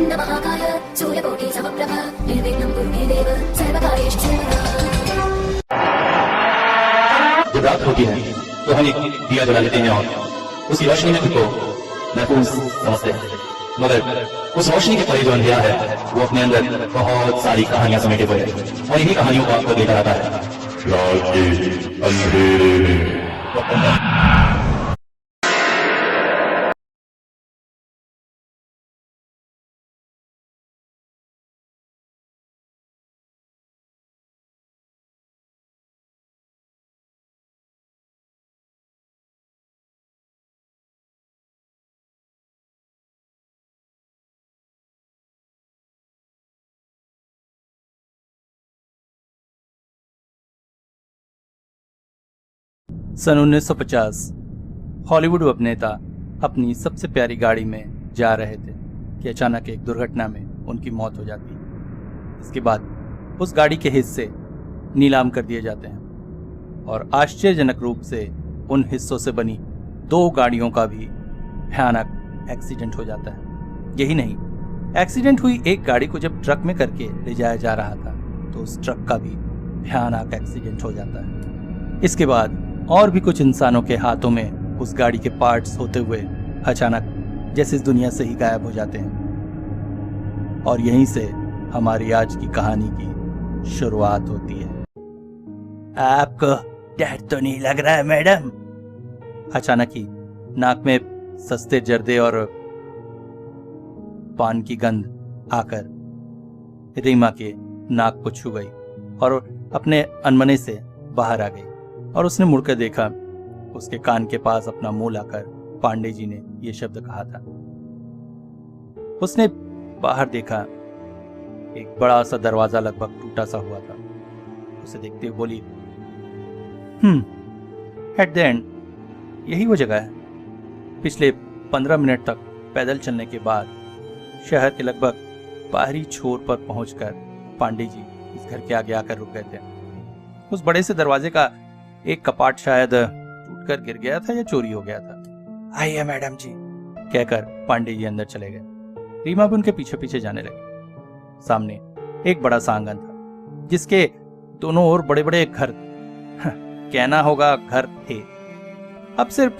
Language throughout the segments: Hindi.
वक्रतुण्ड महाकाय सूर्यकोटि समप्रभ निर्विघ्नं कुरु मे देव सर्वकार्येषु सर्वदा। जब रात होती है तो हम एक दिया जला लेते हैं और उसकी रोशनी में खुद को महफूज समझते हैं, मगर उस रोशनी के परे जो अंधेरा है वो अपने अंदर बहुत सारी कहानियां समेटे हुए है और इन्हीं कहानियों को आपको लेकर आता है रात के अंधेरे में। सन 1950 हॉलीवुड अभिनेता अपनी सबसे प्यारी गाड़ी में जा रहे थे कि अचानक एक दुर्घटना में उनकी मौत हो जाती है। इसके बाद उस गाड़ी के हिस्से नीलाम कर दिए जाते हैं और आश्चर्यजनक रूप से उन हिस्सों से बनी 2 गाड़ियों का भी भयानक एक्सीडेंट हो जाता है। यही नहीं, एक्सीडेंट हुई एक गाड़ी को जब ट्रक में करके ले जाया जा रहा था तो उस ट्रक का भी भयानक एक्सीडेंट हो जाता है। इसके बाद और भी कुछ इंसानों के हाथों में उस गाड़ी के पार्ट्स होते हुए अचानक जैसे इस दुनिया से ही गायब हो जाते हैं और यहीं से हमारी आज की कहानी की शुरुआत होती है। आपको डर तो नहीं लग रहा है मैडम? अचानक ही नाक में सस्ते जर्दे और पान की गंध आकर रीमा के नाक को छू गई और अपने अनमने से बाहर आ गई और उसने मुड़कर देखा। उसके कान के पास अपना मुंह लाकर पांडे जी ने यह शब्द कहा था। उसने बाहर देखा, एक बड़ा सा दरवाजा लगभग टूटा सा हुआ था। उसे देखते हुए बोली, एट द एंड यही वो जगह है। पिछले 15 मिनट तक पैदल चलने के बाद शहर के लगभग बाहरी छोर पर पहुंचकर पांडे जी इस घर के आगे आकर रुक गए थे। उस बड़े से दरवाजे का एक कपाट शायद टूटकर गिर गया था या चोरी हो गया था। आइए मैडम जी, कहकर पांडे जी अंदर चले गए। रीमा भी उनके पीछे पीछे जाने लगी। सामने एक बड़ा सा आंगन था जिसके दोनों ओर बड़े बड़े घर, कहना होगा घर थे। अब सिर्फ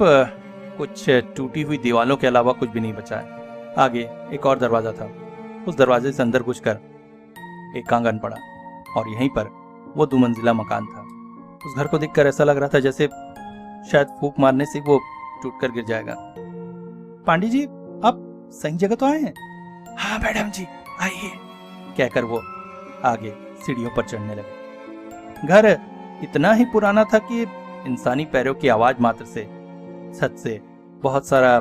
कुछ टूटी हुई दीवारों के अलावा कुछ भी नहीं बचा है। आगे एक और दरवाजा था। उस दरवाजे से अंदर घुसकर एक आंगन पड़ा और यहीं पर वो 2 मंजिला मकान था। उस घर को देखकर ऐसा लग रहा था जैसे शायद फूंक मारने से वो टूटकर गिर जाएगा। पांडे जी, आप सही जगह तो आए हैं? हाँ मैडम जी, आइए, कहकर वो आगे सीढ़ियों पर चढ़ने लगे। घर इतना ही पुराना था कि इंसानी पैरों की आवाज मात्र से छत से बहुत सारा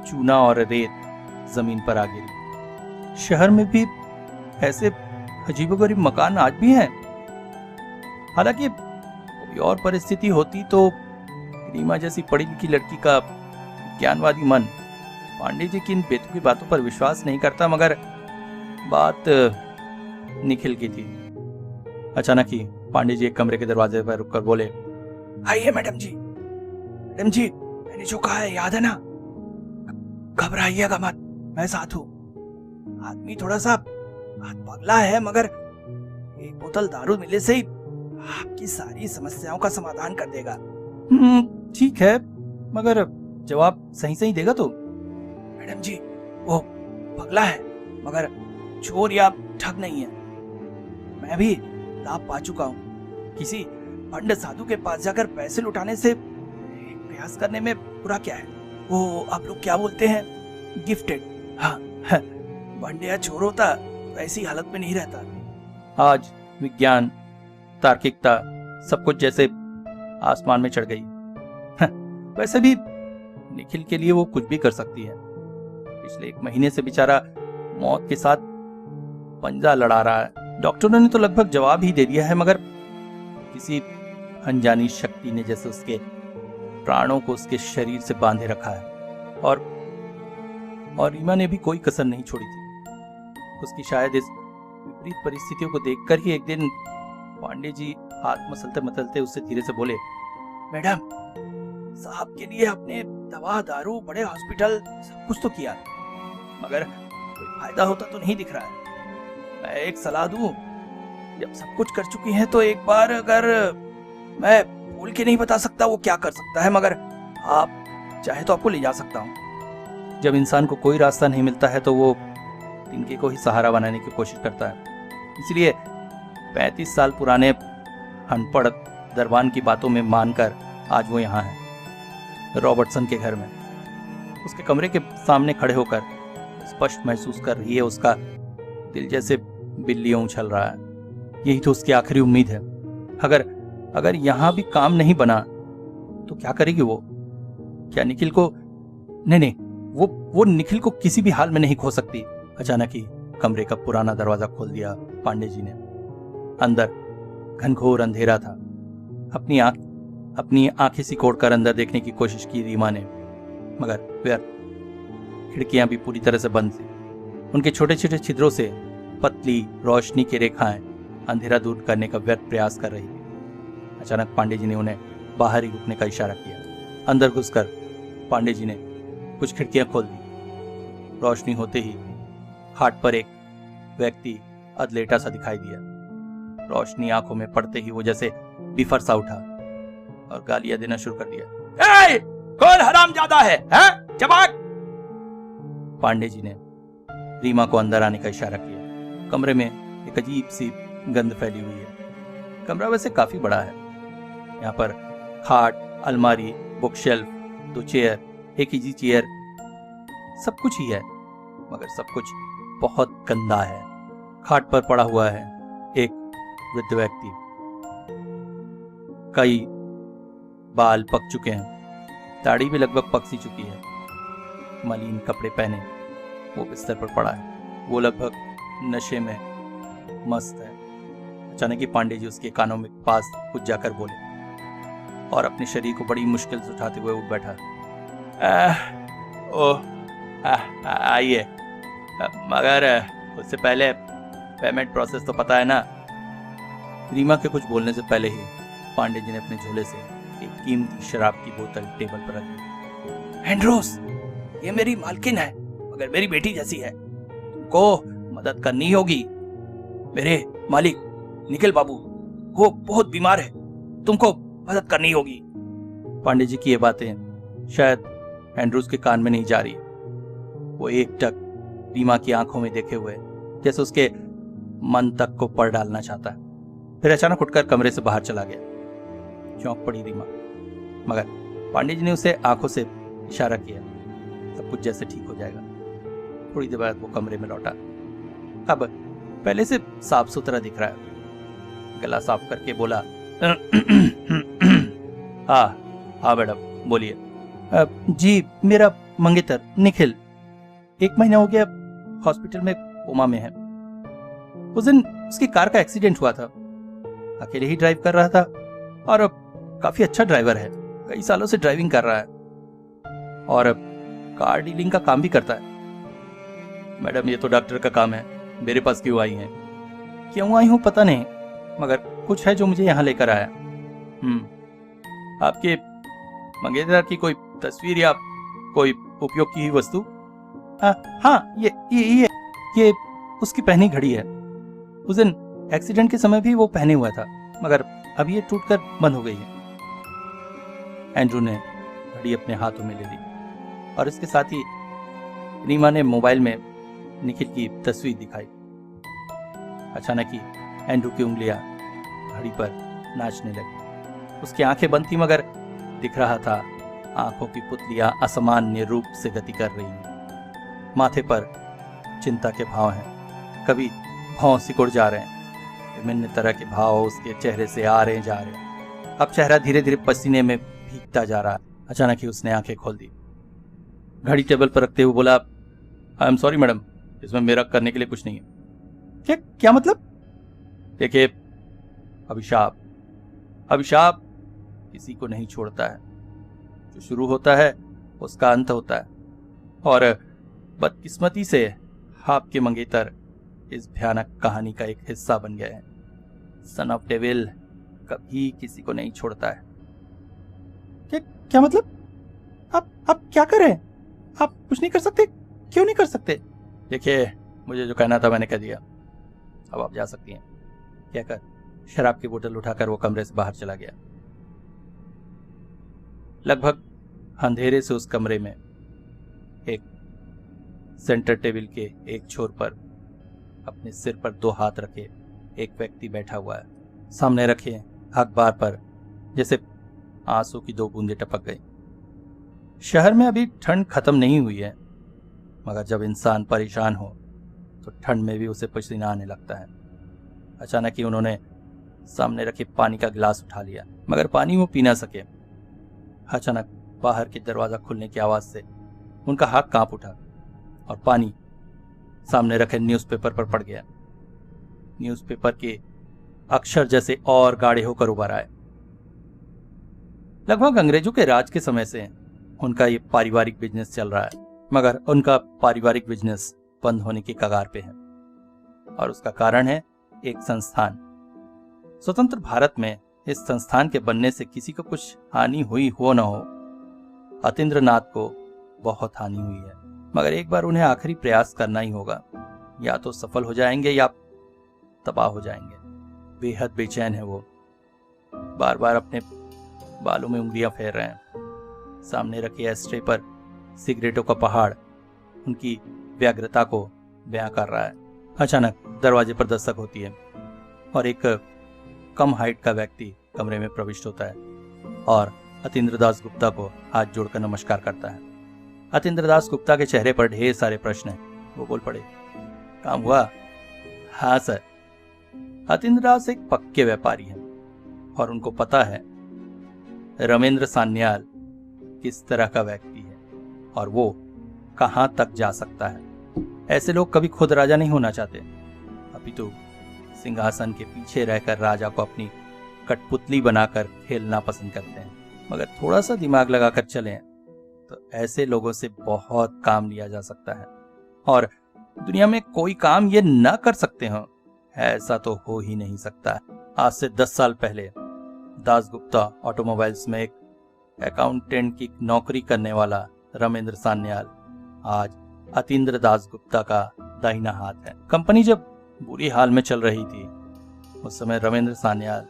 चूना और रेत जमीन पर आ गिरी। शहर में भी ऐसे अजीबोगरीब मकान आज भी हैं। हालांकि कोई और परिस्थिति होती तो रीमा जैसी पढ़ी लिखी लड़की का ज्ञानवादी मन पांडे जी की इन बेतुकी बातों पर विश्वास नहीं करता, मगर बात निखिल की थी। अचानक ही पांडे जी एक कमरे के दरवाजे पर रुककर बोले, आइए मैडम जी। मैडम जी, मैंने जो कहा है याद है ना? घबराइएगा मत, मैं साथ हूं। आदमी थोड़ा सा पगला है, मगर एक बोतल दारू मिलने से ही आपकी सारी समस्याओं का समाधान कर देगा। ठीक है, मगर जवाब सही सही देगा तो? मैडम जी, वो पगला है मगर चोर या ठग नहीं है। मैं भी लाभ पा चुका हूँ। किसी पंडित साधु के पास जाकर पैसे लुटाने से प्रयास करने में बुरा क्या है? वो आप लोग क्या बोलते हैं, गिफ्टेड। हाँ, बंडिया चोर होता तो ऐसी हालत में नहीं रहता। आज विज्ञान, तार्किकता सब कुछ जैसे आसमान में चढ़ गई। वैसे भी निखिल के लिए वो कुछ भी कर सकती है। पिछले 1 महीने से बेचारा मौत के साथ पंजा लड़ा रहा है। डॉक्टरों ने तो लगभग जवाब ही दे दिया है, मगर किसी अनजानी शक्ति ने जैसे उसके प्राणों को उसके शरीर से बांधे रखा है। और रीमा ने भी कोई कसर नहीं छोड़ी थी। उसकी शायद इस विपरीत परिस्थितियों को देखकर ही एक दिन पांडे जी हाथ मसलते मसलते उससे धीरे से बोले, मैडम साहब के लिए आपने दवा दारू बड़े हॉस्पिटल सब कुछ तो किया, मगर कोई फायदा होता तो नहीं दिख रहा है। मैं एक सलाह दूं, जब सब कुछ कर चुकी हैं तो एक बार, अगर मैं बोल के नहीं बता सकता वो क्या कर सकता है, मगर आप चाहे तो आपको ले जा सकता हूँ। जब इंसान को कोई रास्ता नहीं मिलता है तो वो तिनके को ही सहारा बनाने की कोशिश करता है। इसलिए 35 साल पुराने अनपढ़ दरबान की बातों में मानकर आज वो यहाँ है, रॉबर्टसन के घर में। उसके कमरे के सामने खड़े होकर स्पष्ट महसूस कर रही है उसका दिल जैसे बिल्लियों उछल रहा है। यही तो उसकी आखिरी उम्मीद है। अगर यहाँ भी काम नहीं बना तो क्या करेगी वो? क्या निखिल को? नहीं, वो निखिल को किसी भी हाल में नहीं खो सकती। अचानक ही कमरे का पुराना दरवाजा खोल दिया पांडे जी ने। अंदर घनघोर अंधेरा था। अपनी आंखें सिकोड़कर अंदर देखने की कोशिश की रीमा ने, मगर व्यर्थ। खिड़कियां भी पूरी तरह से बंद थी। उनके छोटे छोटे छिद्रों से पतली रोशनी की रेखाएं अंधेरा दूर करने का व्यर्थ प्रयास कर रही थी। अचानक पांडे जी ने उन्हें बाहर ही रुकने का इशारा किया। अंदर घुसकर पांडे जी ने कुछ खिड़कियां खोल दी। रोशनी होते ही खाट पर एक व्यक्ति अधलेटा सा दिखाई दिया। रोशनी आंखों में पड़ते ही वो जैसे बिफर सा उठा और गालियां देना शुरू कर दिया। ए, कौन हरामजादा है? जवाब! पांडे जी ने रीमा को अंदर आने का इशारा किया। कमरे में एक अजीब सी गंध फैली हुई है। कमरा वैसे काफी बड़ा है। यहाँ पर खाट, अलमारी, बुक शेल्फ, 2 चेयर, एक इजी चेयर, सब कुछ ही है, मगर सब कुछ बहुत गंदा है। खाट पर पड़ा हुआ है एक वृद्ध व्यक्ति। कई बाल पक चुके हैं, दाढ़ी भी लगभग पक सी चुकी है। मलिन कपड़े पहने वो बिस्तर पर पड़ा है। वो लगभग नशे में मस्त है। अचानक ही पांडे जी उसके कानों में पास कुछ जाकर बोले और अपने शरीर को बड़ी मुश्किल से उठाते हुए उठ बैठा। आइए, मगर उससे पहले पेमेंट प्रोसेस तो पता है ना? रीमा के कुछ बोलने से पहले ही पांडे जी ने अपने झोले से एक कीमती शराब की बोतल टेबल पर रख दी। एंड्रोस, ये मेरी मालकिन है, मगर मेरी बेटी जैसी है। तुमको मदद करनी होगी। मेरे मालिक निखिल बाबू वो बहुत बीमार है, तुमको मदद करनी होगी। पांडे जी की ये बातें शायद एंड्रूस के कान में नहीं जा रही। वो एकटक रीमा की आंखों में देखे हुए जैसे उसके मन तक को पढ़ डालना चाहता है। फिर अचानक उठकर कमरे से बाहर चला गया। चौंक पड़ी रीमा, मगर पांडे जी ने उसे आंखों से इशारा किया। सब कुछ जैसे ठीक हो जाएगा। थोड़ी देर बाद वो कमरे में लौटा। अब पहले से साफ सुथरा दिख रहा है। गला साफ करके बोला, हाँ मैडम बोलिए। जी, मेरा मंगेतर निखिल 1 महीना हो गया हॉस्पिटल में कोमा में है। उस दिन उसकी कार का एक्सीडेंट हुआ था। अकेले ही ड्राइव कर रहा था और काफी अच्छा ड्राइवर है। कई सालों से ड्राइविंग कर रहा है और कार डीलिंग का काम भी करता है। मैडम, ये तो डॉक्टर का काम है, मेरे पास क्यों आई हैं? क्यों आई हूँ पता नहीं, मगर कुछ है जो मुझे यहाँ लेकर आया। आपके मंगेतर की कोई तस्वीर या कोई उपयोग की हुई वस्तु? हाँ, ये उसकी पहनी घड़ी है। उस दिन एक्सीडेंट के समय भी वो पहने हुआ था, मगर अब ये टूटकर बंद हो गई है। एंड्रू ने घड़ी अपने हाथों में ले ली और इसके साथ ही रीमा ने मोबाइल में निखिल की तस्वीर दिखाई। अचानक ही एंड्रू की उंगलियां घड़ी पर नाचने लगी। उसकी आंखें बंद थी, मगर दिख रहा था आंखों की पुतलियां असामान्य रूप से गति कर रही हैं। माथे पर चिंता के भाव हैं, कभी भाव सिकुड़ जा रहे हैं। विभिन्न तरह के भाव उसके चेहरे से आ रहे जा रहे हैं। अब चेहरा धीरे धीरे पसीने में भीगता जा रहा है। अचानक ही उसने आंखें खोल दी। घड़ी टेबल पर रखते हुए बोला, आई एम सॉरी मैडम, इसमें मेरा करने के लिए कुछ नहीं है। क्या मतलब? देखिए, अभिशाप किसी को नहीं छोड़ता है। जो शुरू होता है उसका अंत होता है, और बदकिस्मती से आपके मंगेतर इस भयानक कहानी का एक हिस्सा बन गए हैं। सन ऑफ डेविल कभी किसी को नहीं छोड़ता है। क्या मतलब? आप क्या कर रहे हैं? आप कुछ नहीं कर सकते? क्यों नहीं कर सकते? देखिए, मुझे जो कहना था मैंने कह दिया, अब आप जा सकती हैं, कहकर शराब की बोतल उठाकर वो कमरे से बाहर चला गया। लगभग अंधेरे से उस कमरे में एक सेंटर टेबल के एक छोर पर अपने सिर पर 2 हाथ रखे एक व्यक्ति बैठा हुआ है। सामने रखे अखबार पर जैसे आंसू की 2 बूंदें टपक गई। शहर में अभी ठंड खत्म नहीं हुई है, मगर जब इंसान परेशान हो तो ठंड में भी उसे पसीना आने लगता है। अचानक ही उन्होंने सामने रखे पानी का गिलास उठा लिया, मगर पानी वो पी ना सके। अचानक बाहर के दरवाजा खुलने की आवाज से उनका हाथ कांप उठा और पानी सामने रखे न्यूज़पेपर पर पड़ गया। न्यूज़पेपर के अक्षर जैसे और गाढ़े होकर उभर आए। लगभग अंग्रेजों के राज के समय से उनका ये पारिवारिक बिजनेस चल रहा है, मगर उनका पारिवारिक बिजनेस बंद होने की कगार पे है, और उसका कारण है एक संस्थान। स्वतंत्र भारत में इस संस्थान के बनने से किसी को कुछ हानि हुई हो न हो, अतीन्द्रनाथ को बहुत हानि हुई है। मगर एक बार उन्हें आखिरी प्रयास करना ही होगा, या तो सफल हो जाएंगे या तबाह हो जाएंगे। बेहद बेचैन है वो, बार बार अपने बालों में उंगलियां फेर रहे हैं। सामने रखे एस्ट्रे पर सिगरेटों का पहाड़ उनकी व्यग्रता को बयां कर रहा है। अचानक दरवाजे पर दस्तक होती है और एक कम हाइट का व्यक्ति कमरे में प्रविष्ट होता है और अतीन्द्रदास गुप्ता को हाथ जोड़कर नमस्कार करता है। अतीन्द्रदास गुप्ता के चेहरे पर ढेर सारे प्रश्न हैं। वो बोल पड़े, काम हुआ? हाँ सर। अतीन्द्रदास एक पक्के व्यापारी हैं और उनको पता है रमेंद्र सान्याल किस तरह का व्यक्ति है और वो कहां तक जा सकता है। ऐसे लोग कभी खुद राजा नहीं होना चाहते, अपितु सिंहासन के पीछे रहकर राजा को अपनी कठपुतली बनाकर खेलना पसंद करते हैं। मगर थोड़ा सा दिमाग लगाकर चलें तो ऐसे लोगों से बहुत काम लिया जा सकता है, और दुनिया में कोई काम ये ना कर सकते हो ऐसा तो हो ही नहीं सकता। आज से 10 साल पहले दास गुप्ता ऑटोमोबाइल्स में एक अकाउंटेंट की नौकरी करने वाला रमेंद्र सान्याल आज अतीन्द्र दास गुप्ता का दाहिना हाथ है। कंपनी जब बुरी हाल में चल रही थी उस समय रमेंद्र सान्याल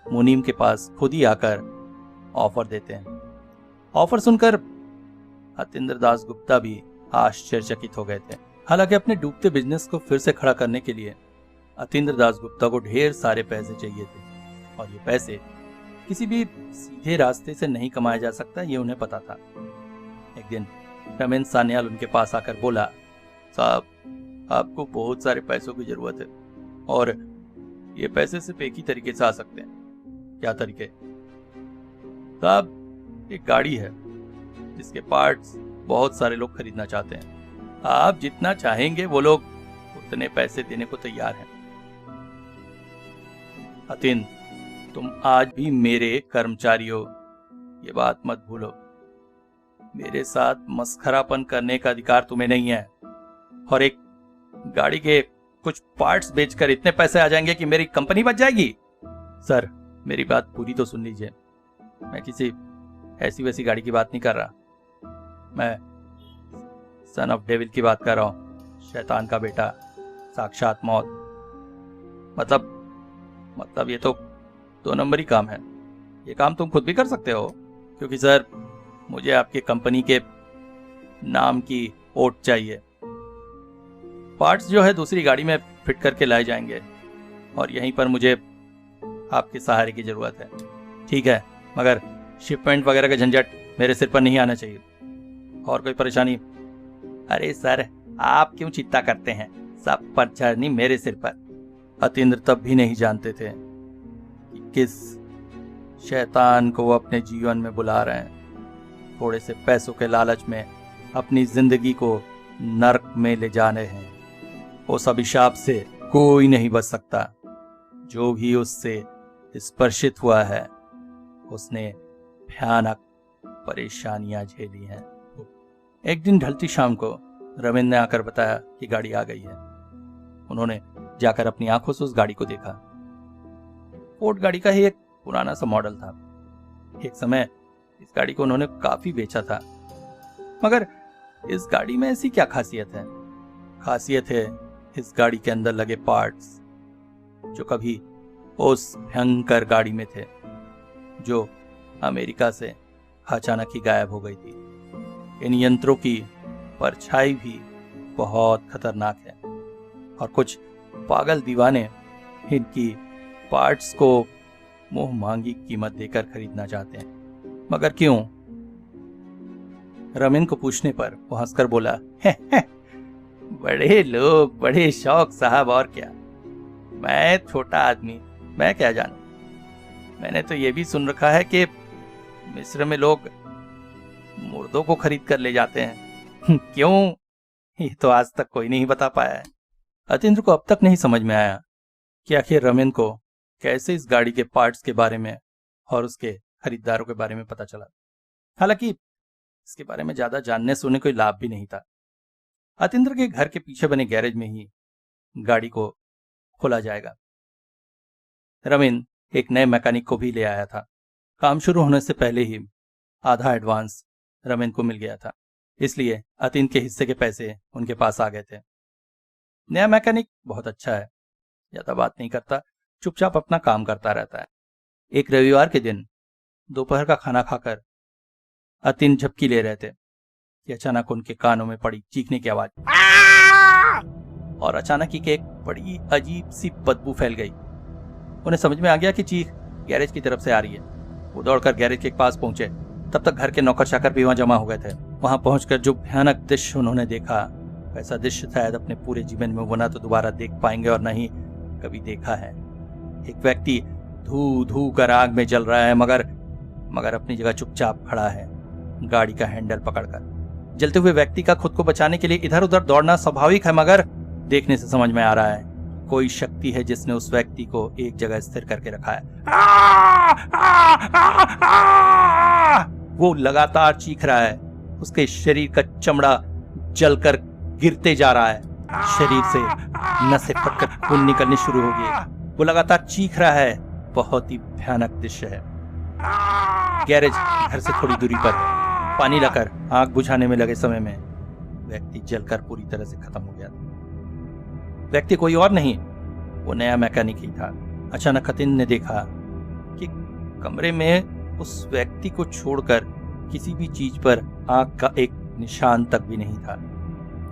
मुनीम के पास खुद ही आकर ऑफर देते हैं। ऑफर सुनकर अतीन्द्र दास गुप्ता भी आश्चर्यचकित हो गए थे। हालांकि अपने डूबते बिजनेस को फिर से खड़ा करने के लिए अतीन्द्र दास गुप्ता को ढेर सारे पैसे चाहिए थे, और ये पैसे किसी भी सीधे रास्ते से नहीं कमाया जा सकता, ये उन्हें पता था। एक दिन रमेंद्र सान्याल उनके पास आकर बोला, साहब आपको बहुत सारे पैसों की जरूरत है और ये पैसे सिर्फ एक ही तरीके से आ सकते हैं। क्या तरीके? साहब एक गाड़ी है जिसके पार्ट्स बहुत सारे लोग खरीदना चाहते हैं। आप जितना चाहेंगे वो लोग उतने पैसे देने को तैयार हैं। अतीन, तुम आज भी मेरे कर्मचारी हो, ये बात मत भूलो। मेरे साथ मस्खरापन करने का अधिकार तुम्हें नहीं है, और एक गाड़ी के कुछ पार्ट्स बेचकर इतने पैसे आ जाएंगे कि मेरी कंपनी बच जाएगी। सर मेरी बात पूरी तो सुन लीजिए, मैं किसी ऐसी वैसी गाड़ी की बात नहीं कर रहा, मैं सन ऑफ डेविल की बात कर रहा हूँ, शैतान का बेटा, साक्षात मौत। मतलब ये तो 2 नंबरी काम है। ये काम तुम खुद भी कर सकते हो, क्योंकि सर मुझे आपकी कंपनी के नाम की ओट चाहिए। पार्ट्स जो है दूसरी गाड़ी में फिट करके लाए जाएंगे और यहीं पर मुझे आपके सहारे की जरूरत है। ठीक है, मगर शिपमेंट वगैरह का झंझट मेरे सिर पर नहीं आना चाहिए। और कोई परेशानी? अरे सर आप क्यों चिंता करते हैं, सब परेशानी मेरे सिर पर। अतीन्द्र तब भी नहीं जानते थे कि किस शैतान को वो अपने जीवन में बुला रहे हैं। थोड़े से पैसों के लालच में अपनी जिंदगी को नर्क में ले जाने हैं। उस अभिशाप से कोई नहीं बच सकता। जो भी उससे स्पर्शित हुआ है उसने भयानक परेशानियां झेली हैं। एक दिन ढलती शाम को रविंद्र ने आकर बताया कि गाड़ी आ गई है। उन्होंने जाकर अपनी आंखों से उस गाड़ी को देखा। फोर्ड गाड़ी का ही एक पुराना सा मॉडल था। एक समय इस गाड़ी को उन्होंने काफी बेचा था, मगर इस गाड़ी में ऐसी क्या खासियत है? खासियत है इस गाड़ी के अंदर लगे पार्ट्स, जो कभी उस भयंकर गाड़ी में थे जो अमेरिका से अचानक ही गायब हो गई थी। इन यंत्रों की परछाई भी बहुत खतरनाक है और कुछ पागल दीवाने इनकी पार्ट्स को मुंह मांगी कीमत देकर खरीदना चाहते हैं। मगर क्यों? रमीन को पूछने पर वो हंसकर बोला, बड़े लोग, बड़े शौक साहब, और क्या, मैं छोटा आदमी, मैं क्या जानूं। मैंने तो ये भी सुन रखा है कि मिस्र में लोग मुर्दों को खरीद कर ले जाते हैं। क्यों? ये तो आज तक कोई नहीं बता पाया है। अतीन्द्र को अब तक नहीं समझ में आया कि आखिर रमीन को कैसे इस गाड़ी के पार्ट्स के बारे में और उसके खरीदारों के बारे में पता चला। हालांकि इसके बारे में ज्यादा जानने से उन्हें कोई लाभ भी नहीं था। अतीन्द्र के घर के पीछे बने गैरेज में ही गाड़ी को खोला जाएगा। रमीन एक नए मैकेनिक को भी ले आया था। काम शुरू होने से पहले ही आधा एडवांस रमीन को मिल गया था, इसलिए अतीन्द्र के हिस्से के पैसे उनके पास आ गए थे। नया मैकेनिक बहुत अच्छा है, ज्यादा बात नहीं करता, चुपचाप अपना काम करता रहता है। एक रविवार के दिन दोपहर का खाना खाकर अतीन्द्र झपकी ले रहे थे कि अचानक उनके कानों में पड़ी चीखने की आवाज और अचानक ही एक बड़ी अजीब सी बदबू फैल गई। उन्हें समझ में आ गया कि चीख गैरेज की तरफ से आ रही है। वो दौड़कर गैरेज के पास पहुंचे। तब तक घर के नौकर चाकर भी वहां जमा हो गए थे। वहां पहुंचकर जो भयानक दृश्य उन्होंने देखा, वैसा दृश्य शायद अपने पूरे जीवन में वो ना तो दोबारा देख पाएंगे और न ही कभी देखा है। एक व्यक्ति धू धू कर आग में जल रहा है, मगर अपनी जगह चुपचाप खड़ा है, गाड़ी का हैंडल पकड़कर। जलते हुए व्यक्ति का खुद को बचाने के लिए इधर उधर दौड़ना स्वाभाविक है, मगर देखने से समझ में आ रहा है कोई शक्ति है जिसने उस व्यक्ति को एक जगह स्थिर करके रखा है। वो लगातार चीख रहा है। उसके शरीर का चमड़ा जलकर गिरते जा रहा है। शरीर से नसें फटकर खून निकलनी शुरू हो गई। वो लगातार चीख रहा है। बहुत ही भयानक दृश्य है। गैरेज घर से थोड़ी दूरी पर पानी लाकर आग बुझाने में लगे समय में व्यक्ति जलकर पूरी तरह से खत्म हो गया था। व्यक्ति कोई और नहीं, वो नया मैकेनिक ही था। अचानक अतीन्द्र ने देखा कि कमरे में उस व्यक्ति को छोड़कर किसी भी चीज पर आग का एक निशान तक भी नहीं था।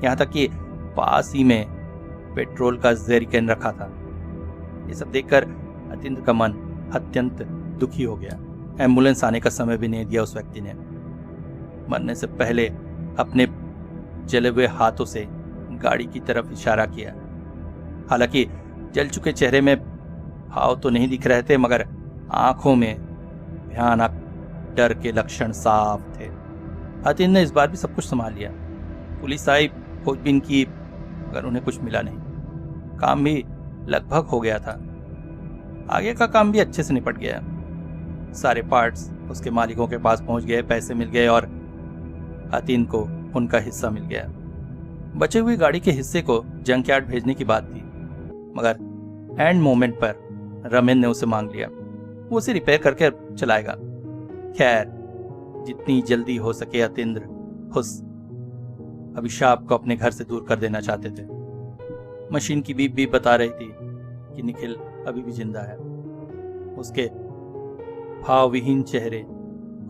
यहाँ तक कि पास ही में पेट्रोल का जेरिकैन रखा था। ये सब देखकर अतीन्द्र का मन अत्यंत दुखी हो गया। एम्बुलेंस आने का समय भी नहीं दिया उस व्यक्ति ने। मरने से पहले अपने जले हुए हाथों से गाड़ी की तरफ इशारा किया। हालांकि जल चुके चेहरे में भाव तो नहीं दिख रहे थे, मगर आंखों में भयानक डर के लक्षण साफ थे। अतीन्द्र ने इस बार भी सब कुछ संभाल लिया। पुलिस आई, खोजबीन की, मगर उन्हें कुछ मिला नहीं। काम भी लगभग हो गया था। आगे का काम भी अच्छे से निपट गया। सारे पार्ट्स उसके मालिकों के पास पहुंच गए, पैसे मिल गए और अतीन्द्र को उनका हिस्सा मिल गया। बचे हुए गाड़ी के हिस्से को जंकयार्ड भेजने की बात थी, मगर एंड मोमेंट पर रमीन ने उसे मांग लिया। वो उसे रिपेयर करके चलाएगा। खैर, जितनी जल्दी हो सके अतीन्द्र उस अभिशाप को अपने घर से दूर कर देना चाहते थे। मशीन की बीप बीप बता रही थी कि निखिल अभी भी जिंदा है। उसके भावविहीन चेहरे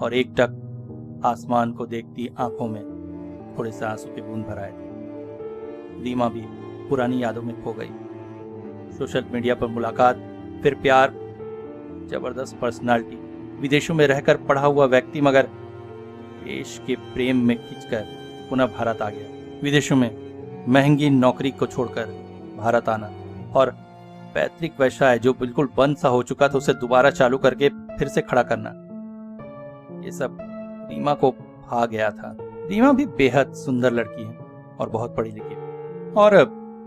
और एकटक आसमान को देखती आंखों में थोड़े से आंसू के बूंद भर आए थे। रीमा भी पुरानी यादों में खो गई। सोशल मीडिया पर मुलाकात, फिर प्यार, जबरदस्त पर्सनालिटी, विदेशों में रहकर पढ़ा हुआ व्यक्ति, मगर देश के प्रेम में खिंचकर पुनः भारत आ गया। विदेशों में महंगी नौकरी को छोड़कर भारत आना और पैतृक व्यवसाय जो बिल्कुल बंद सा हो चुका था उसे दोबारा चालू करके फिर से खड़ा करना, ये सब रीमा को भा गया था। रीमा भी बेहद सुंदर लड़की है और बहुत पढ़ी लिखी और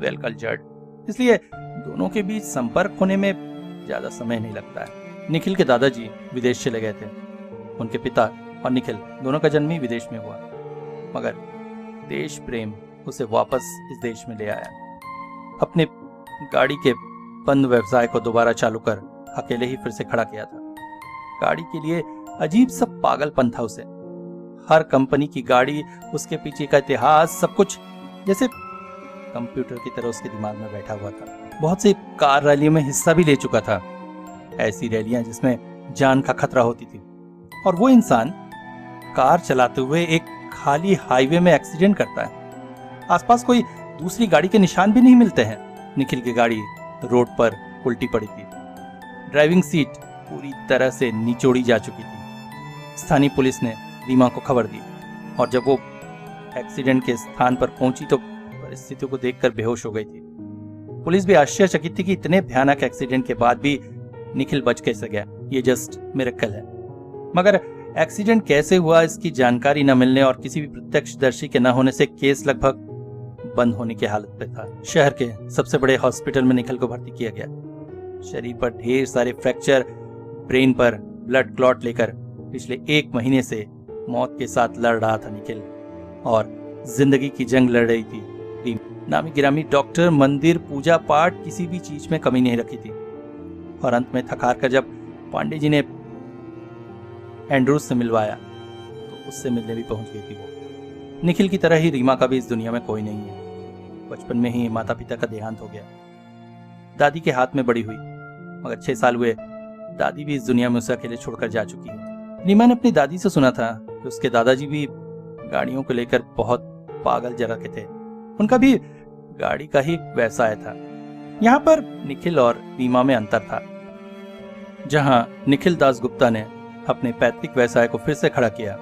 वेल कल्चर्ड, इसलिए दोनों के बीच संपर्क होने में ज्यादा समय नहीं लगता है। निखिल के दादाजी विदेश चले गए थे। उनके पिता और निखिल दोनों का जन्म ही विदेश में हुआ, मगर देश प्रेम उसे वापस इस देश में ले आया। अपने गाड़ी के बंद व्यवसाय को दोबारा चालू कर अकेले ही फिर से खड़ा किया था। गाड़ी के लिए अजीब सा पागलपन था उसे। हर कंपनी की गाड़ी, उसके पीछे का इतिहास, सब कुछ जैसे कंप्यूटर की तरह उसके दिमाग में बैठा हुआ था। बहुत सी कार रैलियों में हिस्सा भी ले चुका था, ऐसी रैलियां जिसमें जान का खतरा होती थी। और वो इंसान कार चलाते हुए एक खाली हाईवे में एक्सीडेंट करता है। आसपास कोई दूसरी गाड़ी के निशान भी नहीं मिलते हैं। निखिल की गाड़ी रोड पर उल्टी पड़ी थी। ड्राइविंग सीट पूरी तरह से निचोड़ी जा चुकी थी। स्थानीय पुलिस ने रीमा को खबर दी और जब वो एक्सीडेंट के स्थान पर पहुंची तो परिस्थितियों को देखकर बेहोश हो गई थी। पुलिस भी आश्चर्यचकित थी कि इतने भयानक एक्सीडेंट के बाद भी निखिल बच कैसे गया। ये जस्ट मिरेकल है। मगर एक्सीडेंट कैसे हुआ इसकी जानकारी न मिलने और किसी भी प्रत्यक्षदर्शी के न होने से केस लगभग बंद होने की हालत पे था। शहर के सबसे बड़े हॉस्पिटल में निखिल को भर्ती किया गया। शरीर पर ढेर सारे फ्रैक्चर, ब्रेन पर ब्लड क्लॉट लेकर पिछले 1 महीने से मौत के साथ लड़ रहा था निखिल और जिंदगी की जंग लड़ रही थी। नामी गिरामी डॉक्टर, मंदिर, पूजा पाठ, किसी भी चीज में कमी नहीं रखी थी। और अंत में थक हार कर जब पांडे जी ने एंड्रूज से मिलवाया तो उससे मिलने भी पहुंच गई थी वो। निखिल की तरह ही रीमा का भी इस दुनिया में कोई नहीं है। बचपन में ही माता पिता का देहांत हो गया। दादी के हाथ में बड़ी हुई, मगर 6 साल हुए दादी भी इस दुनिया में उसे अकेले छोड़कर जा चुकी है। रीमा ने अपनी दादी से सुना था कि उसके दादाजी भी गाड़ियों को लेकर बहुत पागल जरा के थे। उनका भी गाड़ी का ही व्यवसाय था। यहाँ पर निखिल और रीमा में अंतर था। जहां निखिल दास गुप्ता ने अपने पैतृक व्यवसाय को फिर से खड़ा किया,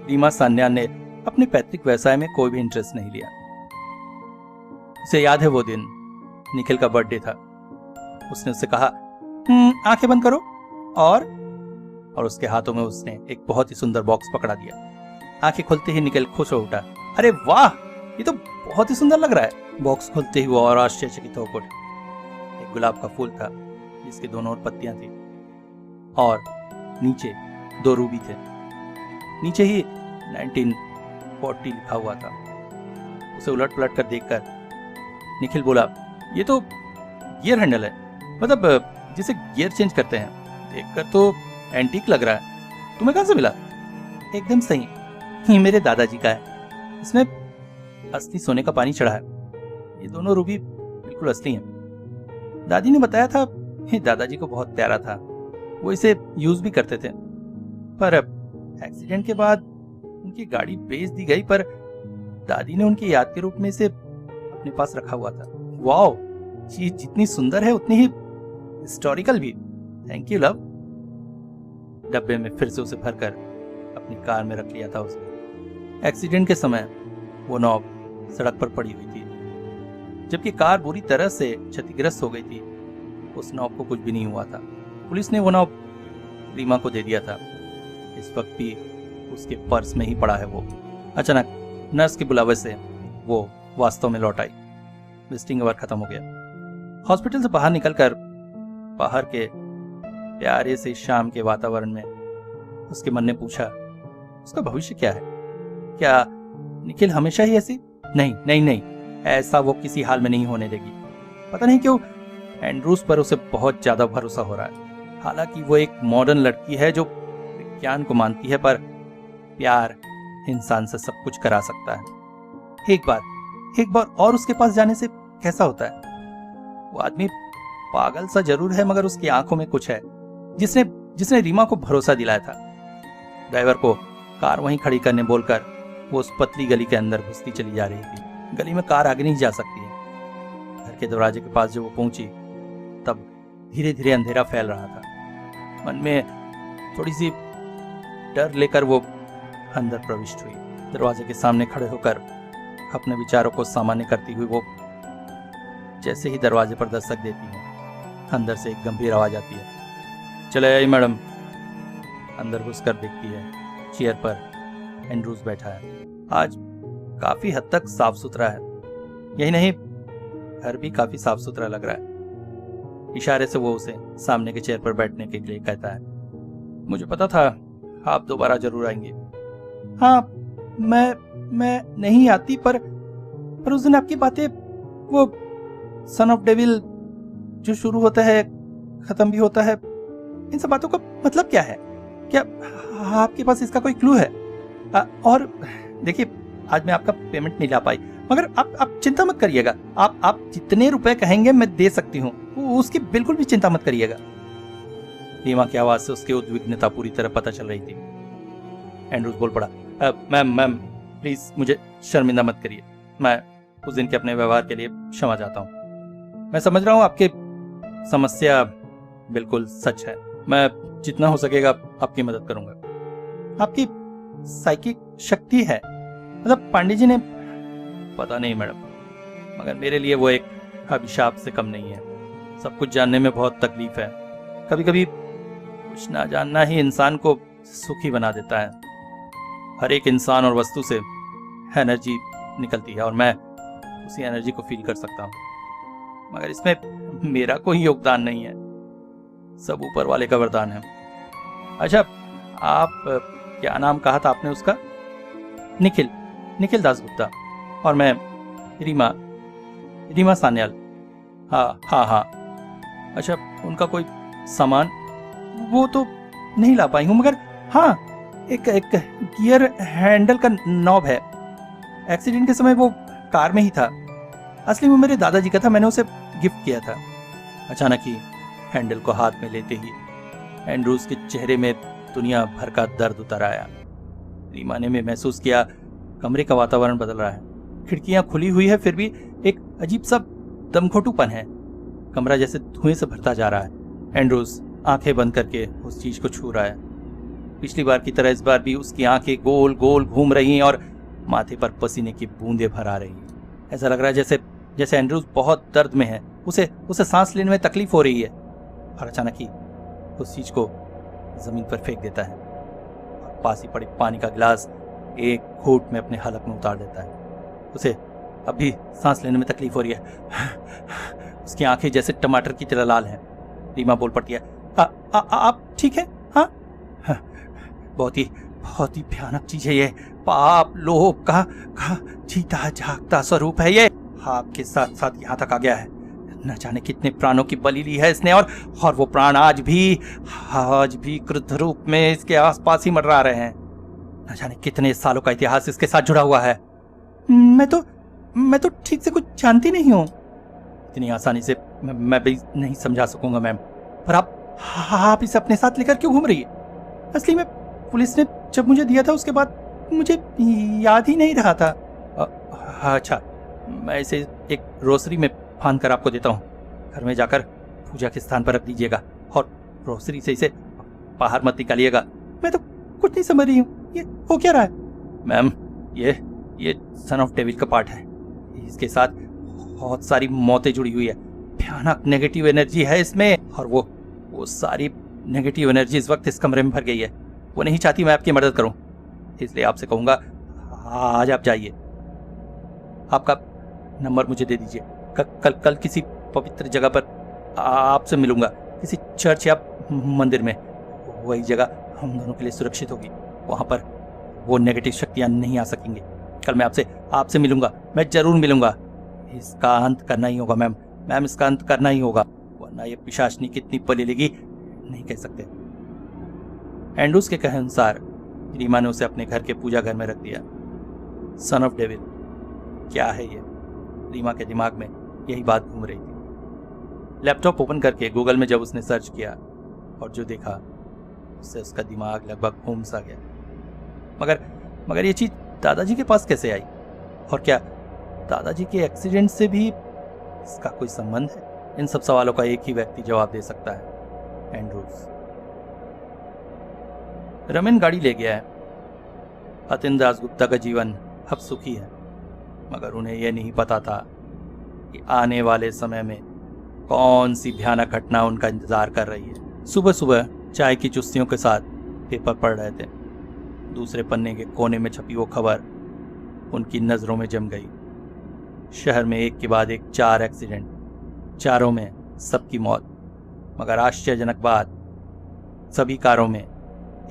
रीमा सान्याल ने अपने पैतृक व्यवसाय में कोई भी इंटरेस्ट नहीं लिया। उसे याद है वो दिन निखिल का बर्थडे था। उसने उससे कहा, आंखें बंद करो, और उसके हाथों में उसने एक बहुत ही सुंदर बॉक्स पकड़ा दिया। आंखें खोलते ही निखिल खुश हो उठा। अरे वाह, ये तो बहुत ही सुंदर लग रहा है। बॉक्स खोलते ही वो और आश्चर्यचकित होकर एक गुलाब का फूल था जिसके दोनों ओर पत्तियां थी और नीचे 2 रूबी थे। नीचे ही 1940 लिखा हुआ था। उसे उलट पलट कर देखकर निखिल बोला, ये तो गियर हैंडल है, मतलब जिसे गियर चेंज करते हैं। देखकर तो एंटीक लग रहा है। तुम्हें कहां से मिला? एकदम सही, ये मेरे दादाजी का है। इसमें असली सोने का पानी चढ़ा है। ये दोनों रूबी बिल्कुल असली हैं। दादी ने बताया था ये दादाजी को बहुत प्यारा था, वो इसे यूज भी करते थे। पर एक्सीडेंट के बाद उनकी गाड़ी बेच दी गई, पर दादी ने उनकी याद के रूप में इसे अपने पास रखा हुआ था। वाओ, चीज जितनी सुंदर है उतनी ही हिस्टोरिकल भी। Thank you love. डब्बे में फिर से उसे भरकर अपनी कार में रख लिया था उसने। एक्सीडेंट के समय वो नॉब सड़क पर पड़ी हुई थी, जबकि कार बुरी तरह से क्षतिग्रस्त हो गई थी। उस नॉब को कुछ भी नहीं हुआ था। पुलिस ने वो नॉब रीमा को दे दिया था। इस वक्त भी उसके पर्स में ही पड़ा है वो। अचानक नर्स के बुलावे से वो वास्तव में लौट आई। विजिटिंग आवर खत्म हो गया। हॉस्पिटल से बाहर निकलकर बाहर के प्यारे से शाम के वातावरण में उसके मन ने पूछा, उसका भविष्य क्या है? क्या निखिल हमेशा ही ऐसी? नहीं नहीं नहीं, ऐसा वो किसी हाल में नहीं होने देगी। पता नहीं क्यों एंड्रूज पर उसे बहुत ज्यादा भरोसा हो रहा है। हालांकि वो एक मॉडर्न लड़की है जो विज्ञान को मानती है, पर प्यार इंसान से सब कुछ करा सकता है। एक बार और उसके पास जाने से कैसा होता है? वो आदमी पागल सा जरूर है, मगर उसकी आंखों में कुछ है जिसने रीमा को भरोसा दिलाया था। ड्राइवर को कार वहीं खड़ी करने बोलकर वो उस पतली गली के अंदर घुसती चली जा रही थी। गली में कार आगे नहीं जा सकती है। घर के दरवाजे के पास जब वो पहुंची तब धीरे धीरे अंधेरा फैल रहा था। मन में थोड़ी सी डर लेकर वो अंदर प्रविष्ट हुई। दरवाजे के सामने खड़े होकर अपने विचारों को सामान्य करती हुई वो जैसे ही दरवाजे पर दस्तक देती है, अंदर से एक गंभीर आवाज आती है, चले आई मैडम। अंदर घुसकर देखती है चेयर पर एंड्रूज बैठा है। आज काफी हद तक साफ सुथरा है। यही नहीं, घर भी काफी साफ सुथरा लग रहा है। इशारे से वो उसे सामने के चेयर पर बैठने के लिए कहता है। मुझे पता था आप दोबारा जरूर आएंगे। हाँ, मैं नहीं आती, पर उस दिन आपकी बातें, वो सन ऑफ डेविल जो शुरू होता है खत्म भी होता है, इन सब बातों का मतलब क्या है? क्या आपके पास इसका कोई क्लू है? और देखिए, आज मैं आपका पेमेंट नहीं ला पाई। मगर आप चिंता मत करिएगा। आप जितने रुपए कहेंगे मैं दे सकती हूँ, उसकी बिल्कुल भी चिंता मत करिएगा। रीमा की आवाज से उसकी उद्विग्नता पूरी तरह पता चल रही थी। एंड्रूज बोल पड़ा, मैम प्लीज मुझे शर्मिंदा मत करिए। मैं उस दिन के अपने व्यवहार के लिए क्षमा चाहता हूँ। मैं समझ रहा हूँ आपकी समस्या बिल्कुल सच है। मैं जितना हो सकेगा आपकी मदद करूंगा। आपकी साइकिक शक्ति है, मतलब पांडे जी ने, पता नहीं मैडम, मगर मेरे लिए वो एक अभिशाप से कम नहीं है। सब कुछ जानने में बहुत तकलीफ है। कभी कभी कुछ ना जानना ही इंसान को सुखी बना देता है। हर एक इंसान और वस्तु से एनर्जी निकलती है और मैं उसी एनर्जी को फील कर सकता हूँ, मगर इसमें मेरा कोई योगदान नहीं है, सब ऊपर वाले का वरदान है। अच्छा, आप क्या नाम कहा था आपने उसका? निखिल दासगुप्ता। और मैं रीमा सान्याल। हाँ। अच्छा, उनका कोई सामान वो तो नहीं ला पाई हूँ, मगर हाँ एक गियर हैंडल का नॉब है। एक्सीडेंट के समय वो कार में ही था। असली में मेरे दादाजी का था, मैंने उसे गिफ्ट किया था। अचानक ही हैंडल को हाथ में लेते ही एंड्रूज के चेहरे में दुनिया भर का दर्द उतर आया। रीमा ने भी महसूस किया कमरे का वातावरण बदल रहा है। खिड़कियां खुली हुई है, फिर भी एक अजीब सा दमघोटूपन है। कमरा जैसे धुएं से भरता जा रहा है। एंड्रूज आंखें बंद करके उस चीज को छू रहा है। पिछली बार की तरह इस बार भी उसकी आंखें गोल गोल घूम रही हैं और माथे पर पसीने की बूंदें भर आ रही हैं। ऐसा लग रहा है जैसे एंड्रूज बहुत दर्द में है, उसे सांस लेने में तकलीफ हो रही है। और अचानक ही उस चीज को जमीन पर फेंक देता है और पास ही पड़े पानी का गिलास एक घूंट में अपने हलक में उतार देता है। उसे अब भी सांस लेने में तकलीफ हो रही है। उसकी आंखें जैसे टमाटर की तरह लाल हैं। रीमा बोल पड़ती है, आप ठीक है? हाँ, बहुत ही भयानक चीज है ये। पाप लोभ का जीता जागता स्वरूप है ये। आपके साथ साथ यहाँ तक आ गया है। न जाने कितने प्राणों की बलि ली है इसने, और वो प्राण आज भी क्रुद्ध रूप में इसके आसपास ही मंडरा रहे हैं। न जाने कितने सालों का इतिहास इसके साथ जुड़ा हुआ है। मैं तो ठीक से कुछ जानती नहीं हूँ। इतनी आसानी से मैं भी नहीं समझा सकूंगा मैम, पर आप इसे अपने साथ लेकर क्यों घूम रही है? असली में पुलिस ने जब मुझे दिया था उसके बाद मुझे याद ही नहीं रहा था। अच्छा, मैं इसे एक रोसरी में फांद कर आपको देता हूँ। घर में जाकर पूजा के स्थान पर रख दीजिएगा और रोसरी से इसे बाहर मत निकालिएगा। मैं तो कुछ नहीं समझ रही हूँ, ये हो क्या रहा है? मैम, ये सन ऑफ डेविल का पार्ट है। इसके साथ बहुत सारी मौतें जुड़ी हुई है। भयानक नेगेटिव एनर्जी है इसमें, और वो सारी नेगेटिव एनर्जी इस वक्त इस कमरे में भर गई है। वो नहीं चाहती मैं आपकी मदद करूं, इसलिए आपसे कहूंगा आज आप जाइए। आपका नंबर मुझे दे दीजिए। कल किसी पवित्र जगह पर आपसे मिलूंगा, किसी चर्च या मंदिर में। वही जगह हम दोनों के लिए सुरक्षित होगी। वहां पर वो नेगेटिव शक्तियां नहीं आ सकेंगी। कल मैं आपसे मिलूंगा, मैं जरूर मिलूंगा। इसका अंत करना ही होगा मैम, इसका अंत करना ही होगा, वरना ये पिशाचनी कितनी पली लेगी नहीं कह सकते। एंड्रूज के कहे अनुसार रीमा ने उसे अपने घर के पूजा घर में रख दिया। सन ऑफ डेविल क्या है ये? रीमा के दिमाग में यही बात घूम रही थी। लैपटॉप ओपन करके गूगल में जब उसने सर्च किया और जो देखा उससे उसका दिमाग लगभग घूम सा गया। मगर ये चीज दादाजी के पास कैसे आई? और क्या दादाजी के एक्सीडेंट से भी इसका कोई संबंध है? इन सब सवालों का एक ही व्यक्ति जवाब दे सकता है, एंड्रूज। रमेन गाड़ी ले गया है। अतिन दासगुप्ता का जीवन अब सुखी है, मगर उन्हें यह नहीं पता था कि आने वाले समय में कौन सी भयानक घटना उनका इंतजार कर रही है। सुबह सुबह चाय की चुस्कियों के साथ पेपर पढ़ रहे थे। दूसरे पन्ने के कोने में छपी वो खबर उनकी नजरों में जम गई। शहर में एक के बाद एक 4 एक्सीडेंट, चारों में सबकी मौत। मगर आश्चर्यजनक बात, सभी कारों में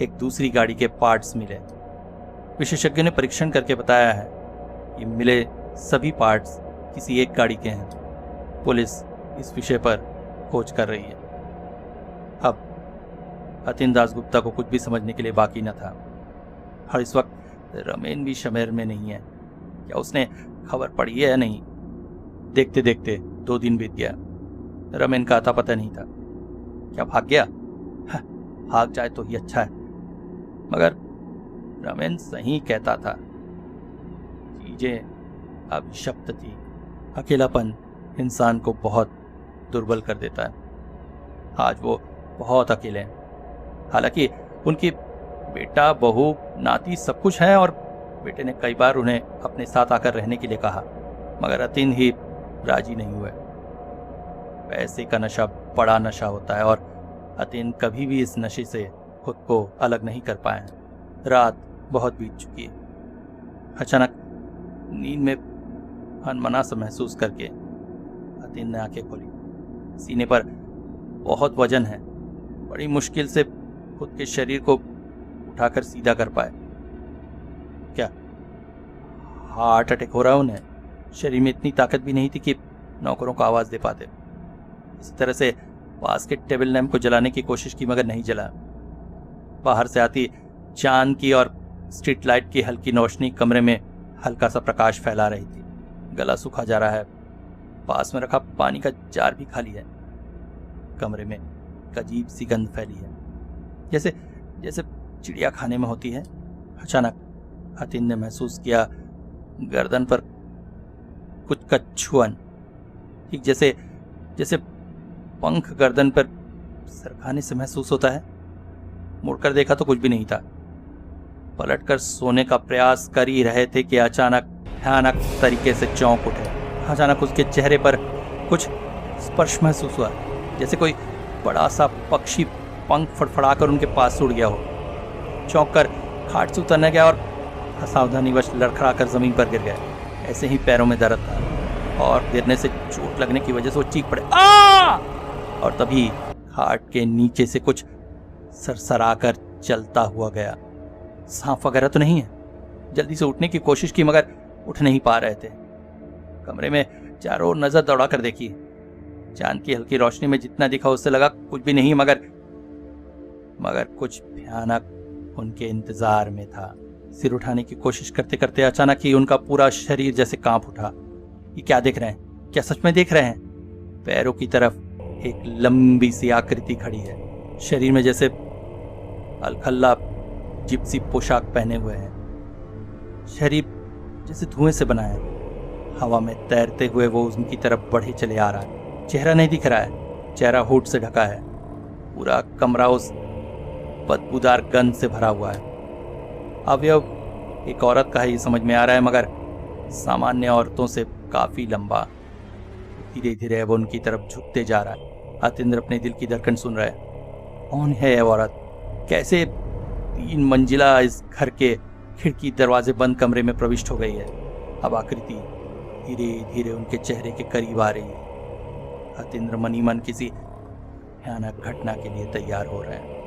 एक दूसरी गाड़ी के पार्ट्स मिले। विशेषज्ञों ने परीक्षण करके बताया है कि मिले सभी पार्ट्स किसी एक गाड़ी के हैं। पुलिस इस विषय पर खोज कर रही है। अब अतिन दासगुप्ता को कुछ भी समझने के लिए बाकी न था। और इस वक्त रमेन भी शमेर में नहीं है। क्या उसने खबर पड़ी है या नहीं। देखते देखते 2 दिन बीत गया। रमेन का आता पता नहीं था। क्या भाग गया? भाग जाए तो ही अच्छा है, मगर रमेन सही कहता था। चीजें अभिशप्त थी। अकेलापन इंसान को बहुत दुर्बल कर देता है। आज वो बहुत अकेले हैं। हालांकि उनकी बेटा, बहू, नाती सब कुछ है और बेटे ने कई बार उन्हें अपने साथ आकर रहने के लिए कहा, मगर अतीन ही राजी नहीं हुए। पैसे का नशा बड़ा नशा होता है और अतीन कभी भी इस नशे से खुद को अलग नहीं कर पाए हैं। रात बहुत बीत चुकी है। अचानक नींद में अनमना सा महसूस करके अतीन ने आंखें खोली। सीने पर बहुत वजन है। बड़ी मुश्किल से खुद के शरीर को उठाकर सीधा कर पाए। क्या हार्ट अटैक हो रहा है उन्हें? शरीर में इतनी ताकत भी नहीं थी कि नौकरों को आवाज दे पाते। इसी तरह से पास के टेबल लैंप को जलाने की कोशिश की, मगर नहीं जला। बाहर से आती चांद की और स्ट्रीट लाइट की हल्की रोशनी कमरे में हल्का सा प्रकाश फैला रही थी। गला सूखा जा रहा है। पास में रखा पानी का जार भी खाली है। कमरे में एक अजीब सी गंध फैली है, जैसे जैसे चिड़िया खाने में होती है। अचानक अतीन ने महसूस किया गर्दन पर कुछ का छुअन, ठीक जैसे जैसे पंख गर्दन पर सरकाने से महसूस होता है। मुड़कर देखा तो कुछ भी नहीं था। पलटकर सोने का प्रयास कर ही रहे थे कि अचानक भयानक तरीके से चौंक उठे। अचानक उसके चेहरे पर कुछ स्पर्श महसूस हुआ, जैसे कोई बड़ा सा पक्षी पंख फड़फड़ाकर उनके पास से उड़ गया हो। चौंक कर खाट से उतरने गया और असावधानीवश लड़खड़ाकर जमीन पर गिर गए। ऐसे ही पैरों में दर्द था और गिरने से चोट लगने की वजह से वो चीख पड़े, आ! और तभी खाट के नीचे से कुछ सरसराकर चलता हुआ गया। सांप वगैरह तो नहीं है। जल्दी से उठने की कोशिश की, मगर उठ नहीं पा रहे थे। कमरे में चारों ओर नजर दौड़ा कर देखी। चांद की हल्की रोशनी में जितना दिखा उससे लगा कुछ भी नहीं, मगर कुछ भयानक उनके इंतजार में था। सिर उठाने की कोशिश करते करते अचानक ही उनका पूरा शरीर जैसे कांप उठा। ये क्या देख रहे हैं? क्या सच में देख रहे हैं? पैरों की तरफ एक लंबी सी आकृति खड़ी है। शरीर में जैसे अलखल्ला जिप्सी पोशाक पहने हुए हैं। शरीर जैसे धुएं से बना है। हवा में तैरते हुए वो उनकी तरफ बढ़े चले आ रहा है। चेहरा नहीं दिख रहा है। चेहरा होठ से ढका है। पूरा कमरा उस बदबूदार गंध से भरा हुआ है। अवयव एक औरत का है ये समझ में आ रहा है, मगर सामान्य औरतों से काफी लंबा। धीरे धीरे वो उनकी तरफ झुकते जा रहा है। अतीन्द्र अपने दिल की धड़कन सुन रहा है। कौन है यह औरत? कैसे 3 मंजिला इस घर के खिड़की दरवाजे बंद कमरे में प्रविष्ट हो गई है? अब आकृति धीरे धीरे उनके चेहरे के करीब आ रही है। अतीन्द्र मनी मन किसी भयानक घटना के लिए तैयार हो रहे हैं।